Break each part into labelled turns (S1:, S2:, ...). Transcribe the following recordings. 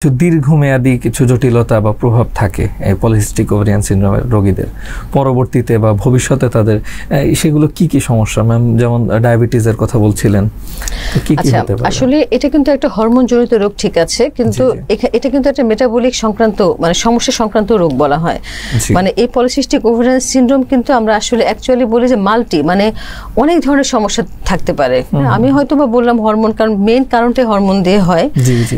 S1: দীর্ঘমেয়াদী কিছু জটিলতা বা প্রভাব থাকে এই পলিসিস্টিক ওভারিয়ান সিনড্রোমের রোগীদের পরবর্তীতে বা ভবিষ্যতে তাদের সেগুলো কি কি সমস্যা ম্যাম যেমন ডায়াবেটিসের কথা বলছিলেন কি কি হতে পারে
S2: আসলে এটা কিন্তু একটা হরমোন জনিত রোগ ঠিক আছে কিন্তু এটা কিন্তু একটা মেটাবলিক সংক্রান্ত মানে সমস্যা সংক্রান্ত রোগ বলা হয় মানে এই পলিসিস্টিক ওভারিয়ান সিনড্রোম কিন্তু আমরা আসলে অ্যাকচুয়ালি বলি যে মাল্টি মানে অনেক ধরনের সমস্যা থাকতে পারে আমি হয়তো বা বললাম হরমোন কারণ মেইন কারণটাই হরমোন দিয়ে হয়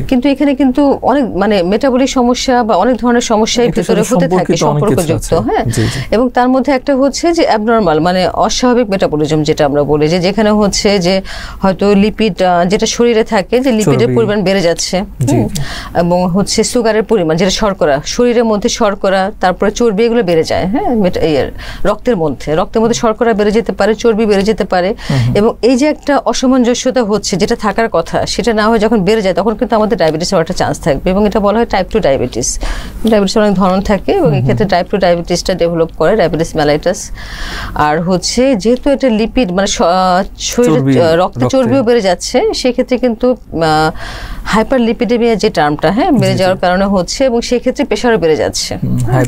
S2: কিন্তু এখানে কিন্তু অনেক মানে মেটাবলিক সমস্যা বা অনেক ধরনের সমস্যা এর ভিতরে হতে থাকে সম্পর্কযুক্ত হ্যাঁ এবং তার মধ্যে একটা হচ্ছে যে অ্যাবনরমাল মানে অস্বাভাবিক মেটাবলিজম যেটা আমরা বলি যে যেখানে হচ্ছে যে হয়তো লিপিড যেটা শরীরে থাকে যে লিপিডের পরিমাণ বেড়ে যাচ্ছে এবং হচ্ছে সুগারের পরিমাণ যেটা শর্করা শরীরের মধ্যে শর্করা তারপরে চর্বি এগুলো বেড়ে যায় হ্যাঁ রক্তের মধ্যে শর্করা বেড়ে যেতে পারে চর্বি বেড়ে যেতে পারে এবং এই যে একটা অসামঞ্জস্যতা হচ্ছে যেটা থাকার কথা সেটা না হয়ে যখন বেড়ে যায় তখন কিন্তু আমাদের ডায়াবেটিস হওয়ার একটা চান্স থাকবে এবং এটা বলা হয় টাইপ 2 ডায়াবেটিস অনেক ধরন থাকে এবং এই ক্ষেত্রে টাইপ 2 ডায়াবেটিসটা ডেভেলপ করে ডায়াবেটিস মেলাইটাস আর হচ্ছে যেহেতু এটা লিপিড মানে শরীরে রক্তে চর্বিও বেড়ে যাচ্ছে সেই ক্ষেত্রে কিন্তু হাইপার লিপিডেমিয়া যে টার্মটা হ্যাঁ বেড়ে যাওয়ার কারণে হচ্ছে এবং সেই ক্ষেত্রে প্রেসারও বেড়ে যাচ্ছে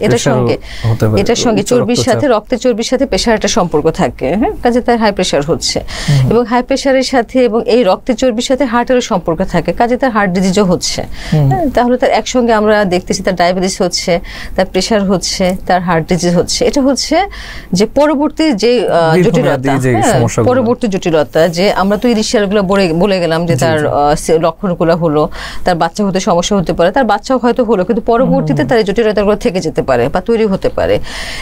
S2: এটার সঙ্গে চর্বির সাথে রক্তের চর্বির সাথে প্রেসার একটা সম্পর্ক থাকে হ্যাঁ কাজে তার হাই প্রেসার হচ্ছে এবং হাই প্রেসারের সাথে এবং এই রক্তের চর্বির সাথে হার্টেরও সম্পর্ক থাকে কাজে তার হার্ট ডিজিজও হচ্ছে তাহলে তার একসঙ্গে আমরা দেখতেছি তার ডায়াবেটিস হচ্ছে তার প্রেসার হচ্ছে তার হার্ট ডিজিজ হচ্ছে এটা হচ্ছে যে পরবর্তী যে জটিলতা পরবর্তী জটিলতা যে আমরা তো ইনিশিয়ালগুলো বলে গেলাম যে তার লক্ষণগুলো হলো তার বাচ্চা হতে সমস্যা হতে পারে তার বাচ্চাও হয়তো হলো কিন্তু পরবর্তীতে তার এই জটিলতাগুলো থেকে যেতে পারে বা তৈরি হতে পারে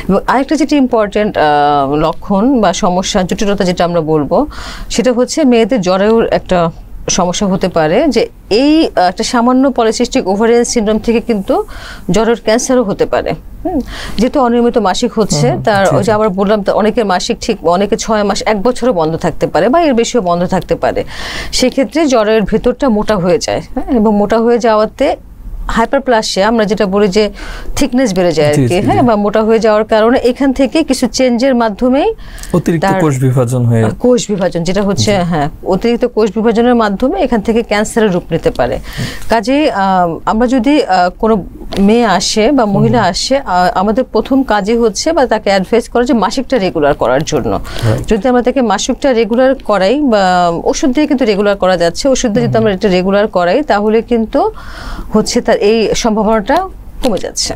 S2: এবং আরেকটা যেটা ইম্পর্টেন্ট লক্ষণ বা সমস্যা জটিলতা যেটা আমরা বলবো সেটা হচ্ছে মেয়েদের জ্বরের একটা সমস্যা হতে পারে যে এই একটা সামান্য পলিসিস্টিক ওভারিয়ান সিনড্রোম থেকে কিন্তু জ্বরের ক্যান্সারও হতে পারে যেহেতু অনিয়মিত মাসিক হচ্ছে তার ওই যে আবার বললাম অনেকের মাসিক ঠিক অনেকে 6 মাস 1 বছরও বন্ধ থাকতে পারে বা এর বেশিও বন্ধ থাকতে পারে সেক্ষেত্রে জ্বরের ভেতরটা মোটা হয়ে যায় এবং মোটা হয়ে যাওয়াতে হাইপারপ্লাসিয়া আমরা যেটা বলি যে থিকনেস বেড়ে যায় আর কি হ্যাঁ বা মোটা হয়ে যাওয়ার কারণে এখান থেকে কিছু চেঞ্জের মাধ্যমেই
S1: অতিরিক্ত কোষ বিভাজন
S2: যেটা হচ্ছে হ্যাঁ অতিরিক্ত কোষ বিভাজনের মাধ্যমে এখান থেকে ক্যান্সারের রূপ নিতে পারে কাজেই আমরা যদি কোনো মেয়ে আসে বা মহিলা আসে আমাদের প্রথম কাজই হচ্ছে বা তাকে অ্যাডভাইস করা যে মাসিকটা রেগুলার করার জন্য যদি আমরা তাকে মাসিকটা রেগুলার করাই বা ওষুধ দিয়ে কিন্তু রেগুলার করা যাচ্ছে ওষুধ দিয়ে যদি আমরা এটা রেগুলার করাই তাহলে কিন্তু হচ্ছে তার এই সম্ভাবনাটা কমে যাচ্ছে।